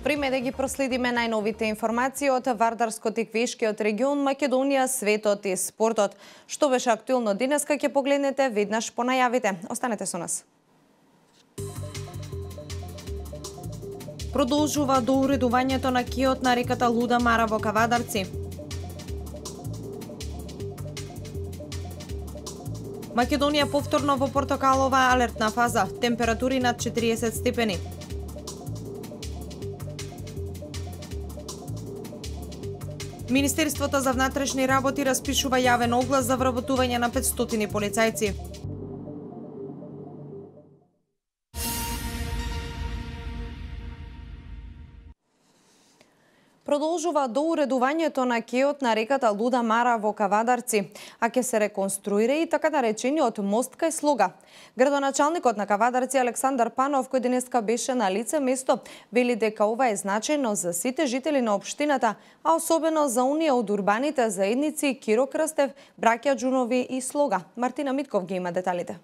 Време да ги проследиме најновите информации од Вардарскот и Квешкиот регион, Македонија, светот и спортот. Што беше актуелно денеска ќе погледнете веднаш по најавите. Останете со нас. Продолжува доуредувањето на киот на реката Луда Мара во Кавадарци. Македонија повторно во портокалова алертна фаза, температури над 40 степени. Министерството за внатрешни работи распишува јавен оглас за вработување на 500 полицајци. Продолжува доуредувањето на кеот на реката Луда Мара во Кавадарци, а ќе се реконструира и така наречениот мост кај Слога. Градоначалникот на Кавадарци Александар Панов, кој денеска беше на лице место, вели дека ова е значајно за сите жители на општината, а особено за оние од урбаните заедници Киро Крстев, Браќа Џунови и Слога. Мартина Митков ги има деталите.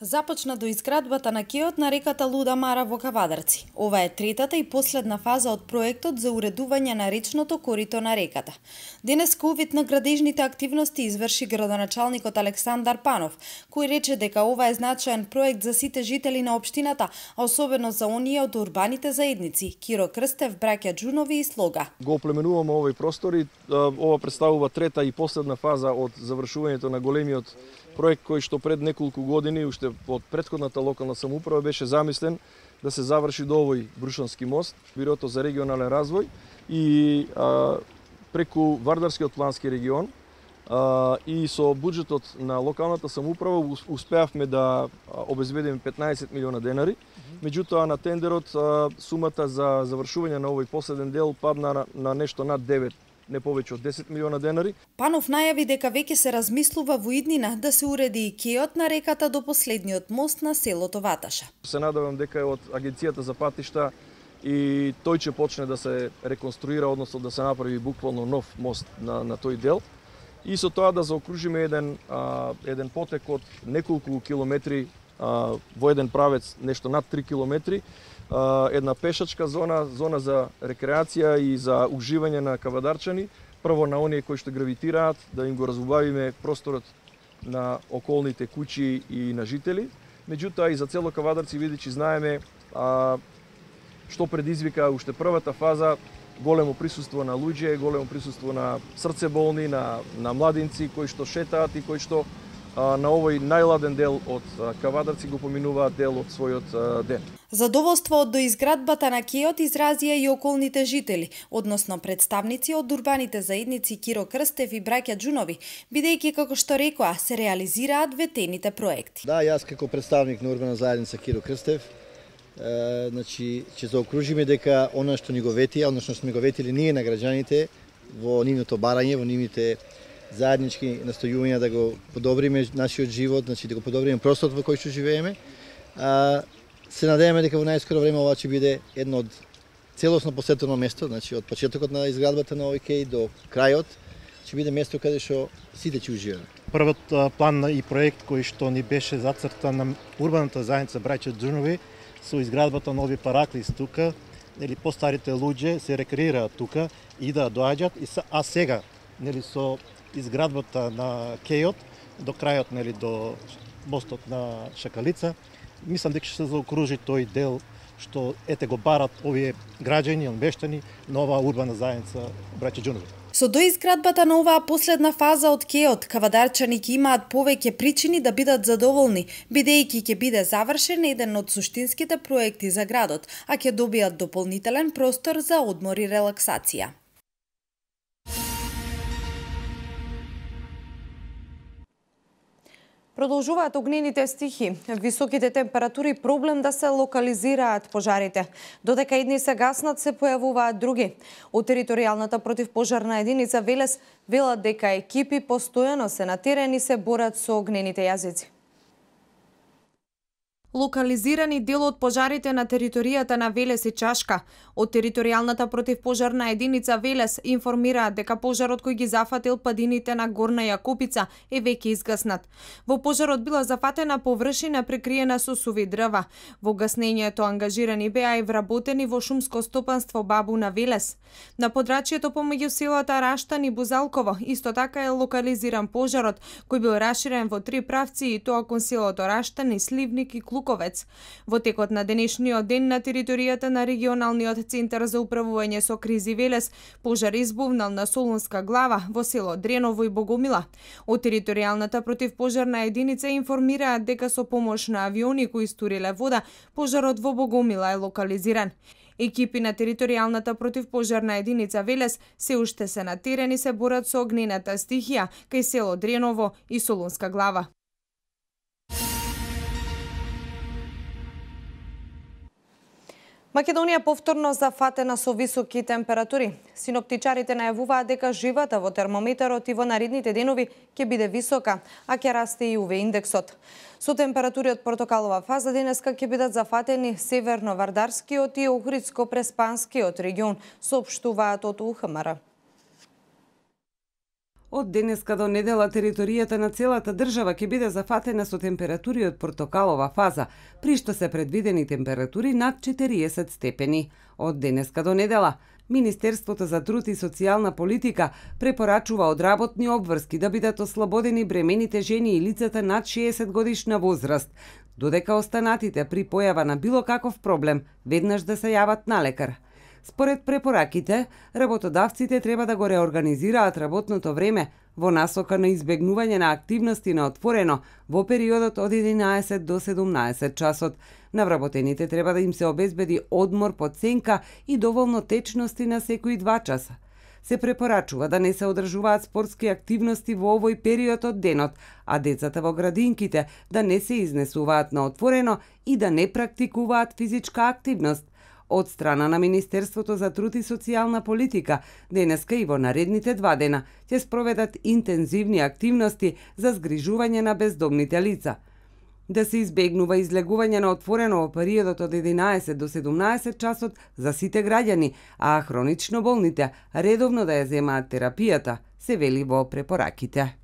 Започна до изградбата на кеот на реката Луда Мара во Кавадарци. Ова е третата и последна фаза од проектот за уредување на речното корито на реката. Денес увид на градежните активности изврши градоначалникот Александар Панов, кој рече дека ова е значаен проект за сите жители на општината, а особено за оние од урбаните заедници Киро Крстев, Браќа Џунови и Слога. Го оплеменуваме овој простор и ова представува трета и последна фаза од завршувањето на големиот проект кој што пред неколку години, уште од претходната локална самоуправа, беше замислен да се заврши до овој Брушански мост, Бирото за регионален развој и преку Вардарскиот плански регион и со буџетот на локалната самоуправа успеавме да обезбедиме 15 милиона денари. Меѓутоа на тендерот сумата за завршување на овој последен дел падна на нешто над 9, не повеќе од 10 милиона денари. Панов најави дека веќе се размислува во иднина да се уреди и кеот на реката до последниот мост на селото Ваташа. Се надевам дека е од Агенцијата за патишта и тој ќе почне да се реконструира, односно да се направи буквално нов мост на тој дел. И со тоа да заокружиме еден потек од неколку километри во еден правец, нешто над 3 километри, една пешачка зона за рекреација и за уживање на кавадарчани, прво на оние кои што гравитираат, да им го разубавиме просторот на околните куќи и на жители. Меѓутоа и за цело Кавадарци, бидејќи знаеме што предизвика уште првата фаза, големо присуство на луѓе, големо присуство на срцеболни, на младинци кои што шетаат и кои што на овој најладен дел од Кавадарци го поминуваат дел од својот ден. Задоволство од доизградбата на кеот изразија и околните жители, односно представници од урбаните заедници Киро Крстев и Браќа Џунови, бидејќи како што рекоа се реализираат ветените проекти. Да, јас како представник на урбана заедница Киро Крстев, значи ќе заокружиме дека она што ни го ветија, односно што ми го ветили ние на граѓаните во нивното барање, во нивните заеднички настојувања да го подобриме нашиот живот, значи да го подобриме просторот во кој што живееме. Се надеваме дека во најскоро време ова ќе биде едно од целосно посетено место, значи од почетокот на изградбата на овој кеј до крајот ќе биде место каде што сите ќе уживаме. Првиот план и проект кој што ни беше зацртан на урбаната заедница Браќа Џунови со изградбата на овие параклис тука, нели постарите луѓе се рекреираат тука и да доаѓаат, а сега нели со изградбата на кејот до крајот, нели до мостот на Шакалица, мислам дека ќе се заокружи тој дел што го барат овие граѓани, мештани на оваа урбана заедница Браќа Џунови. Со доизградбата на оваа последна фаза од кеот, кавадарчани ќе имаат повеќе причини да бидат задоволни, бидејќи ќе биде завршен еден од суштинските проекти за градот, а ќе добијат дополнителен простор за одмор и релаксација. Продолжуваат огнените стихи. Високите температури проблем да се локализираат пожарите. Додека едни се гаснат, се појавуваат други. Од територијалната противпожарна единица Велес велат дека екипи постојано се на терен и се борат со огнените јазици. Локализирани дел од пожарите на територијата на Велес и Чашка. Од територијалната противпожарна единица Велес информираат дека пожарот кој ги зафатил падините на Горна Јакупица е веќе изгаснат. Во пожарот била зафатена површина прекриена со суви дрва. Во гаснењето ангажирани беа и вработени во шумско стопанство Бабу на Велес. На подрачјето помеѓу селата Раштан и Бузалково исто така е локализиран пожарот, кој бил раширен во 3 правци и тоа кон селото Раштан и Сливник и Клуковец. Во текот на денешниот ден на територијата на регионалниот центар за управување со кризи Велес, пожар избувнал на Солунска глава во село Дреново и Богомила. Од територијалната противпожарна единица информираат дека со помош на авиони кои истуриле вода, пожарот во Богомила е локализиран. Екипи на територијалната противпожарна единица Велес се уште се на терен и се борат со огнената стихија кај село Дреново и Солунска глава. Македонија повторно зафатена со високи температури. Синоптичарите најавуваат дека живата во термометарот и во наредните денови ќе биде висока, а ќе расте и УВ индексот. Со температури од портокалова фаза денеска ќе бидат зафатени северно-вардарскиот и Охридско-Преспанскиот регион, соопштуваат од УХМР. Од денеска до недела територијата на целата држава ќе биде зафатена со температури од портокалова фаза, при што се предвидени температури над 40 степени. Од денеска до недела Министерството за труд и социјална политика препорачува од работни обврски да бидат ослободени бремените жени и лицата над 60 годишна возраст, додека останатите при појава на било каков проблем веднаш да се јават на лекар. Според препораките, работодавците треба да го реорганизираат работното време во насока на избегнување на активности на отворено во периодот од 11 до 17 часот. На вработените треба да им се обезбеди одмор под сенка и доволно течности на секои 2 часа. Се препорачува да не се одржуваат спортски активности во овој период од денот, а децата во градинките да не се изнесуваат на отворено и да не практикуваат физичка активност. Од страна на Министерството за труд и социјална политика, денеска и во наредните 2 дена ќе спроведат интензивни активности за згрижување на бездомните лица. Да се избегнува излегување на отворено во периодот од 11 до 17 часот за сите граѓани, а хронично болните редовно да ја земаат терапијата, се вели во препораките.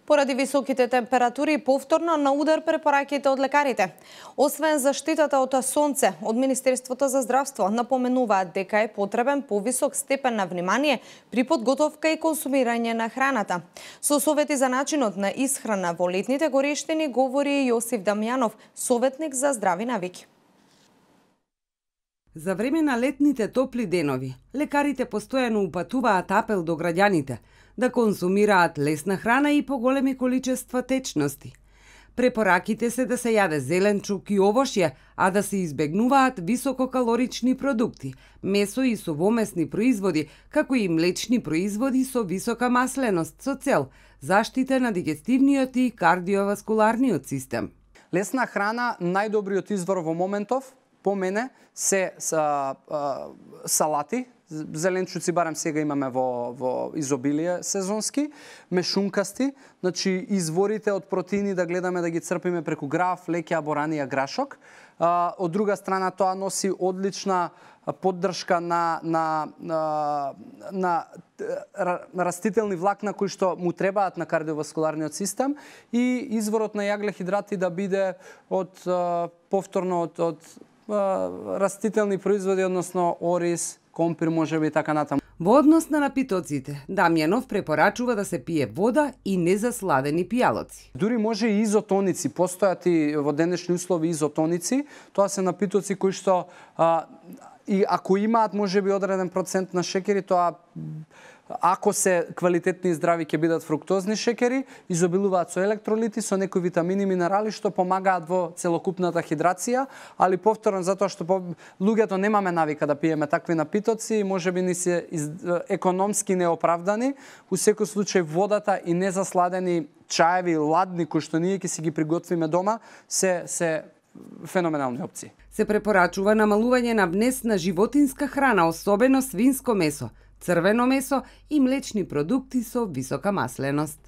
Поради високите температури повторно на удар препораките од лекарите. Освен заштитата од сонце, од Министерството за здравство напоменуваат дека е потребен повисок степен на внимание при подготовка и консумирање на храната. Со совети за начинот на исхрана во летните горештини говори Јосиф Дамјанов, советник за здрави навики. За време на летните топли денови, лекарите постојано упатуваат апел до граѓаните да консумираат лесна храна и поголеми количества течности. Препораките се да се јаде зеленчук и овошје, а да се избегнуваат висококалорични продукти, месо и совомесни производи, како и млечни производи со висока масленост со цел заштита на дигестивниот и кардиоваскуларниот систем. Лесна храна, најдобриот извор во моментов, по мене, се салати, зеленчуци барем сега имаме во изобилие сезонски, мешункасти, значи изворите од протеини да гледаме да ги црпиме преку грав, леќа, боранија, грашок. Од друга страна тоа носи одлична поддршка на растителни влакна кои што му требаат на кардиоваскуларниот систем и изворот на јаглехидрати да биде повторно од растителни производи, односно ориз, компир, можеби и така натаму. Во однос на напитоците, Дамјанов препорачува да се пие вода и незасладени пијалоци. Дури може и изотоници, постојат и во денешни услови изотоници, тоа се напитоци кои што и ако имаат можеби одреден процент на шекери, тоа ако се квалитетни и здрави ќе бидат фруктозни шекери, изобилуваат со електролити, со некои витамини, минерали што помагаат во целокупната хидрација, али повторно затоа што луѓето немаме навика да пиеме такви напитоци, можеби ни се економски неоправдани. У секој случај водата и незасладени чаеви, ладни кои што ние ќе си ги приготвиме дома, се феноменални опции. Се препорачува намалување на внес на животинска храна, особено свинско месо, црвено месо и млечни продукти со висока масленост.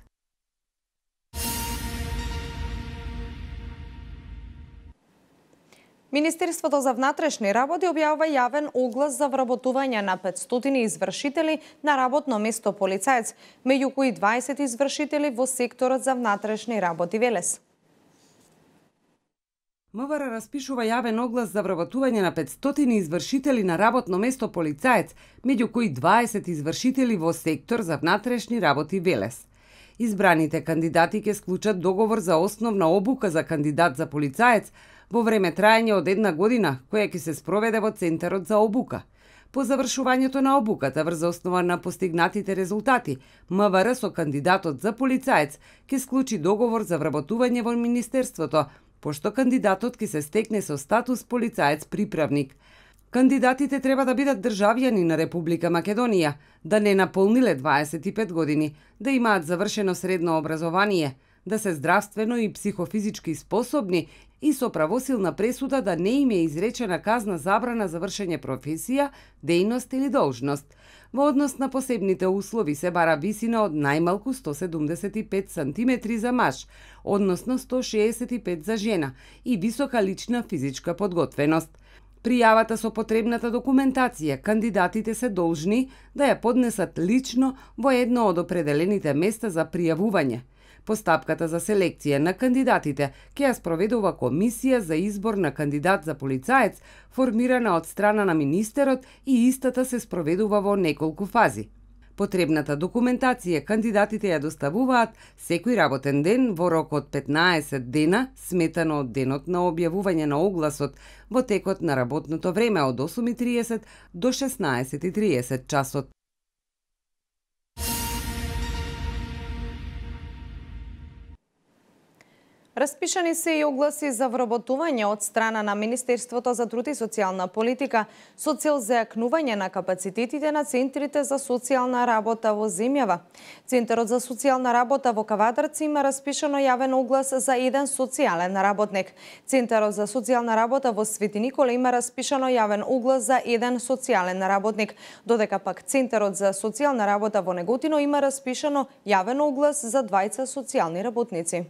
Министерството за внатрешни работи објавува јавен оглас за вработување на 500 извршители на работно место полицаец, меѓу кои 20 извршители во секторот за внатрешни работи Велес. МВР распишува јавен оглас за вработување на 500 извршители на работно место полицаец, меѓу кои 20 извршители во сектор за внатрешни работи Велес. Избраните кандидати ќе склучат договор за основна обука за кандидат за полицаец во време трајање од 1 година, која ќе се спроведе во Центарот за обука. По завршувањето на обуката врз основа на постигнатите резултати, МВР со кандидатот за полицаец ќе склучи договор за вработување во Министерството, пошто кандидатот ќе се стекне со статус полицаец приправник. Кандидатите треба да бидат државјани на Република Македонија, да не наполниле 25 години, да имаат завршено средно образование, да се здравствено и психофизички способни и со правосилна пресуда да не им е изречена казна забрана за вршење професија, дејност или должност. Во однос на посебните услови се бара висина од најмалку 175 см за маж, односно 165 за жена и висока лична физичка подготвеност. Пријавата со потребната документација кандидатите се должни да ја поднесат лично во едно од определените места за пријавување. Постапката за селекција на кандидатите ќе ја спроведува комисија за избор на кандидат за полицаец, формирана од страна на министерот и истата се спроведува во неколку фази. Потребната документација кандидатите ја доставуваат секој работен ден во рок од 15 дена, сметано од денот на објавување на огласот во текот на работното време од 8:30 до 16:30 часот. Распишани се и огласи за вработување од страна на Министерството за труд и социјална политика со цел зајакнување на капацитетите на центрите за социјална работа во земјава. Центарот за социјална работа во Кавадарци има распишано јавен оглас за еден социјален работник. Центарот за социјална работа во Свети Никола има распишано јавен оглас за еден социјален работник, додека пак Центарот за социјална работа во Неготино има распишано јавен оглас за 2 социјални работници.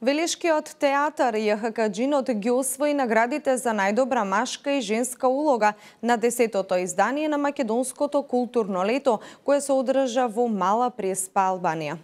Велешкиот театар ЈХК Джинот ги освои наградите за најдобра машка и женска улога на 10-тото издание на Македонското културно лето, кое се одржа во Мала Преспа, Албанија.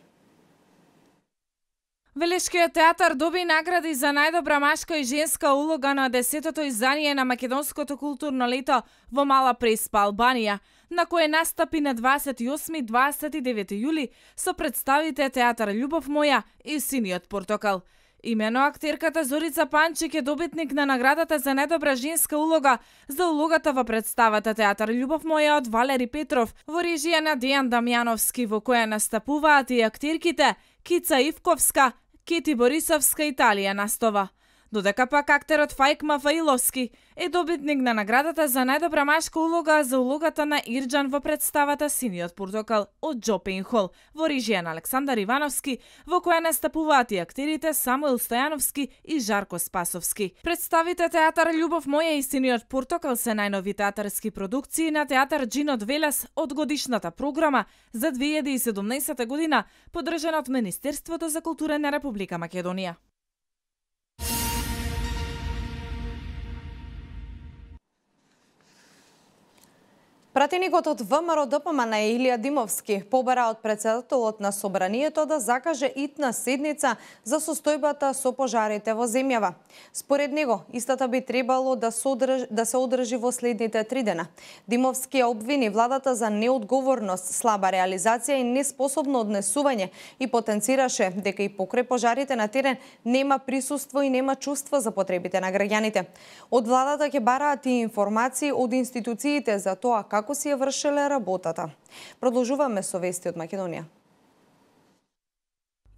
Велешкиот театар доби награди за најдобра машка и женска улога на 10-тото издание на Македонското културно лето во Мала Преспа, Албанија, на кое настапи на 28-29 јули со представите Театар Љубов моја и Синиот портокал. Имено актерката Зорица Панчик е добитник на наградата за најдобра женска улога за улогата во представата Театар Љубов моја од Валери Петров во режија на Дејан Дамјановски, во која настапуваат и актерките Кица Ивковска, Кети Борисовска и Талија Настова. Додека пак актерот Фајк Мафаиловски е добитник на наградата за најдобра машка улога за улогата на Ирџан во представата Синиот портокал од Џо Пенхол во режија на Александар Ивановски, во која настапуваат и актерите Самуил Стојановски и Жарко Спасовски. Представите Театар Љубов моја и Синиот портокал се најнови театарски продукции на Театар Джинот Велес од годишната програма за 2017 година, поддржана од Министерството за култура на Република Македонија. Пратеникот од ВМРО ДПМН Илија Димовски побара од председателот на Собранието да закаже итна седница за состојбата со пожарите во земјава. Според него, истата би требало да се одржи во следните 3 дена. Димовски ја обвини владата за неодговорност, слаба реализација и неспособно однесување и потенцираше дека и покрај пожарите на терен нема присуство и нема чувство за потребите на граѓаните. Од владата ќе бараат и информации од институциите за тоа како си ја вршеле работата. Продолжуваме со вести од Македонија.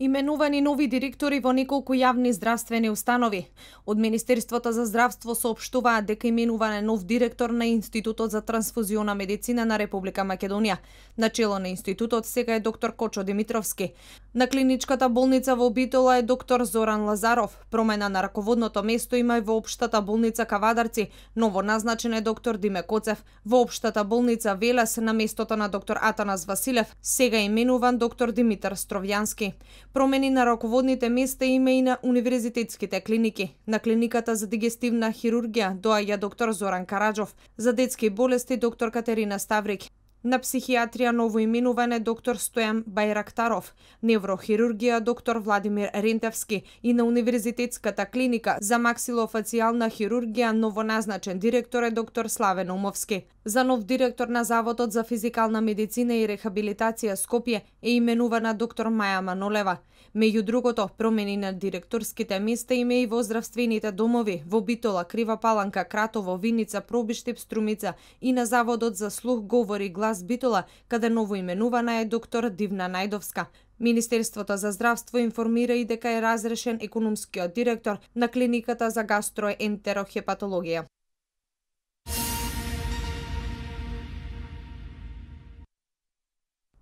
Именувани нови директори во неколку јавни здравствени установи. Од Министерството за здравство соопштуваат дека именуван е нов директор на Институтот за трансфузиона медицина на Република Македонија. Начело на институтот сега е доктор Кочо Димитровски. На клиничката болница во Битола е доктор Зоран Лазаров. Промена на раководното место има и во општата болница Кавадарци. Ново назначен е доктор Диме Коцев. Во општата болница Велес на местото на доктор Атанас Василев сега е именуван доктор Димитар Стровјански. Промени на раководните места има и на универзитетските клиники. На клиниката за дигестивна хирургија доаѓа доктор Зоран Караджов, за детски болести доктор Катерина Ставрик. На психијатрија новоименуван е доктор Стојан Бајрактаров, неврохирургија доктор Владимир Рентевски и на универзитетската клиника за максилофацијална хирургија новоназначен директор е доктор Славен Умовски. За нов директор на Заводот за физикална медицина и рехабилитација Скопје е именувана доктор Маја Манолева. Меѓу другото, промени на директорските места има и во здравствените домови во Битола, Крива Паланка, Кратово, Виница, Пробиштип, Струмица и на Заводот за слух, говор и глас Битола, каде новоименувана е доктор Дивна Најдовска. Министерството за здравство информира и дека е разрешен економскиот директор на клиниката за гастроентерохепатологија.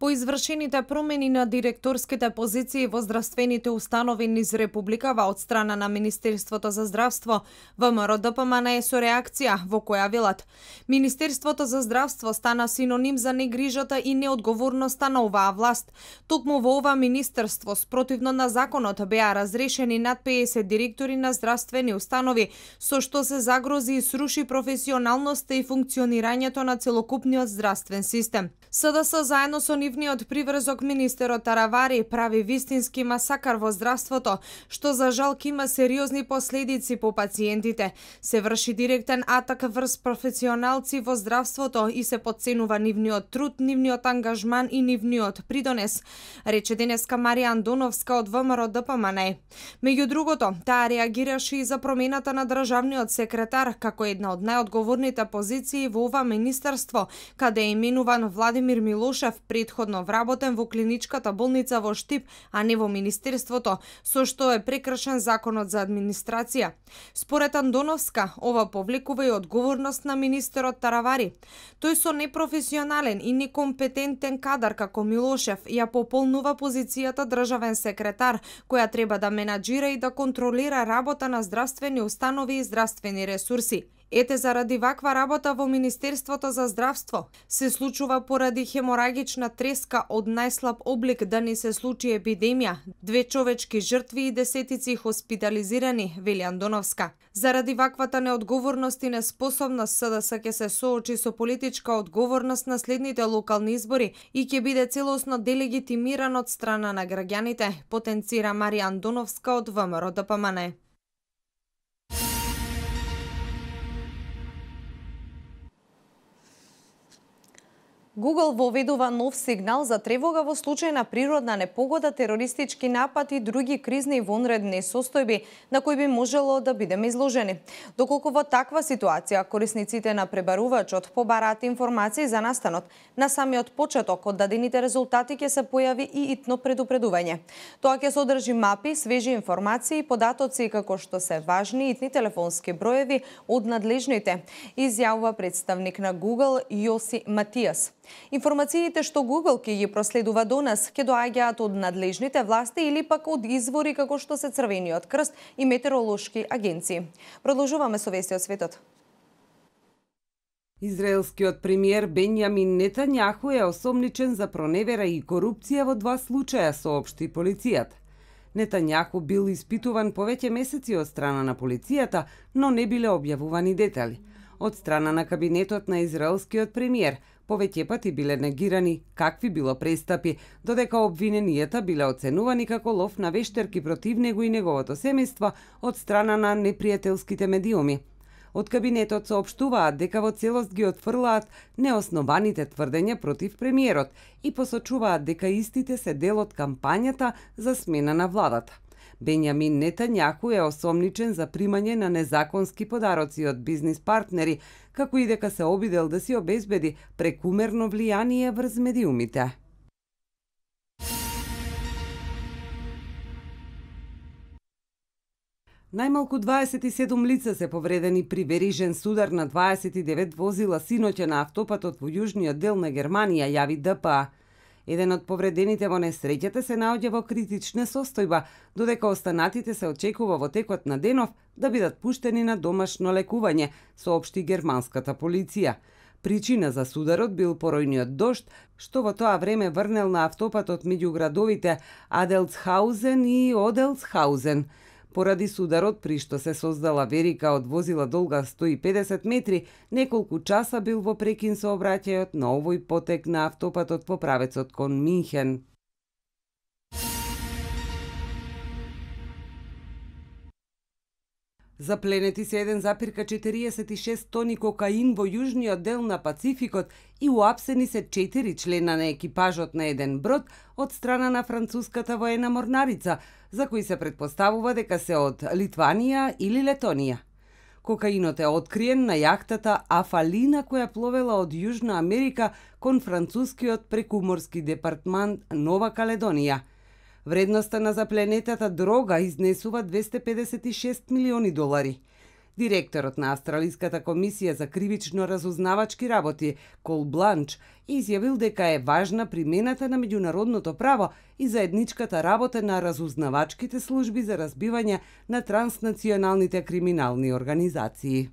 По извршените промени на директорските позиции во здравствените установи низ Републикава од страна на Министерството за здравство, ВМРО ДПМН е со реакција во која велат: Министерството за здравство стана синоним за негрижата и неодговорноста на оваа власт. Токму во ова министерство, спротивно на законот, беа разрешени над 50 директори на здравствени установи, со што се загрози и сруши професионалноста и функционирањето на целокупниот здравствен систем. СДС заедно со нивниот приврзок министерот Таравари прави вистински масакар во здравството, што за жал има сериозни последици по пациентите. Се врши директен атак врз професионалци во здравството и се потценува нивниот труд, нивниот ангажман и нивниот придонес, рече денеска Марија Андоновска од ВМРО ДПМН. Меѓу другото, таа реагираше и за промената на државниот секретар како една од најодговорните позиции во ова министерство, каде е именуван Владимир Милошев, предходно вработен во клиничката болница во Штип, а не во министерството, со што е прекршен законот за администрација. Според Андоновска, ова повлекува и одговорност на министерот Таравари. Тој со непрофесионален и некомпетентен кадар како Милошев ја пополнува позицијата државен секретар, која треба да менаџира и да контролира работа на здравствени установи и здравствени ресурси. Ете, заради ваква работа во Министерството за здравство се случува поради хеморагична треска од најслаб облик да не се случи епидемија, 2 човечки жртви и десетици хоспитализирани, вели Андоновска. Заради ваквата неодговорност и неспособност СДС ќе се соочи со политичка одговорност на следните локални избори и ќе биде целосно делегитимиран од страна на граѓаните, потенцира Марија Андоновска од ВМРО ДПМН. Google воведува нов сигнал за тревога во случај на природна непогода, терористички напад и други кризни и вонредни состојби на кои би можело да бидеме изложени. Доколку во таква ситуација корисниците на пребарувачот побараат информации за настанот, на самиот почеток од дадените резултати ќе се појави и итно предупредување. Тоа ќе содржи мапи, свежи информации и податоци како што се важни итни телефонски броеви од надлежните, изјавува представник на Google Јоси Матијас. Информациите што Google ќе ги проследува до нас ќе доаѓаат од надлежните власти или пак од извори како што се Црвениот крст и метеоролошки агенции. Продолжуваме со вести од светот. Израелскиот премиер Бенјамин Нетањаху е осомничен за проневера и корупција во 2 случаја, соопшти полицијата. Нетањаху бил испитуван повеќе месеци од страна на полицијата, но не биле објавувани детали. Од страна на кабинетот на израелскиот премиер повеќе пати биле негирани какви било престапи, додека обвиненијата биле оценувани како лов на вештерки против него и неговото семејство од страна на непријателските медиуми. Од кабинетот соопштуваат дека во целост ги отфрлаат неоснованите тврдења против премиерот и посочуваат дека истите се дел од кампањата за смена на владата. Бенјамин Нетањаху е осомничен за примање на незаконски подароци од бизнис партнери, како и дека се обидел да си обезбеди прекумерно влијание врз медиумите. Најмалку 27 лица се повредени при верижен судар на 29 возила синоќа на автопатот во јужниот дел на Германија, јави ДПА. Еден од повредените во несреќата се наоѓа во критична состојба, додека останатите се очекува во текот на денов да бидат пуштени на домашно лекување, соопшти германската полиција. Причина за сударот бил поројниот дожд, што во тоа време врнел на автопатот меѓу градовите Аделцхаузен и Оделцхаузен. Поради сударот, при што се создала верика од возила долга 150 метри, неколку часа бил во прекин сообраќајот на овој потек на автопатот во правецот кон Минхен. Запленети се 1,46 тони кокаин во јужниот дел на Пацификот и уапсени се 4 члена на екипажот на еден брод од страна на француската воена морнарица, за кои се претпоставува дека се од Литванија или Летонија. Кокаинот е откриен на јахтата Афалина која пловела од Јужна Америка кон францускиот прекуморски департман Нова Каледонија. Вредноста на запленетата дрога изнесува 256 милиони долари. Директорот на Австралиската комисија за кривично разузнавачки работи, Кол Бланч, изјавил дека е важна примената на меѓународното право и заедничката работа на разузнавачките служби за разбивање на транснационалните криминални организации.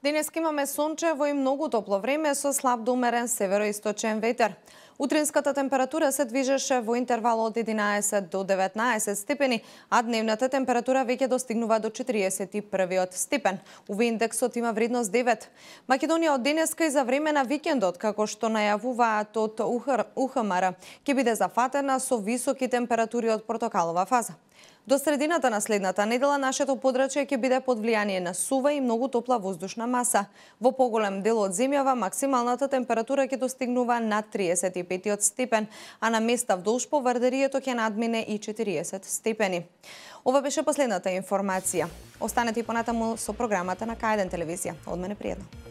Денес имаме сончево и многу топло време со слаб до умерен североисточен ветер. Утринската температура се движеше во интервал од 11 до 19 степени, а дневната температура веќе достигнува до 41 степен. Уви индексот има вредност 9. Македонија од денеска и за време на викендот, како што најавуваат од УХМР, ќе биде зафатена со високи температури од портокалова фаза. До средината на следната недела нашето подрачје ќе биде под влијание на сува и многу топла воздушна маса. Во поголем дел од земјава максималната температура ќе достигнува над 35 степен, а на места вдолж поврдерието ќе надмине и 40 степени. Ова беше последната информација. Останете и понатаму со програмата на К1 телевизија. Од мене пријатно.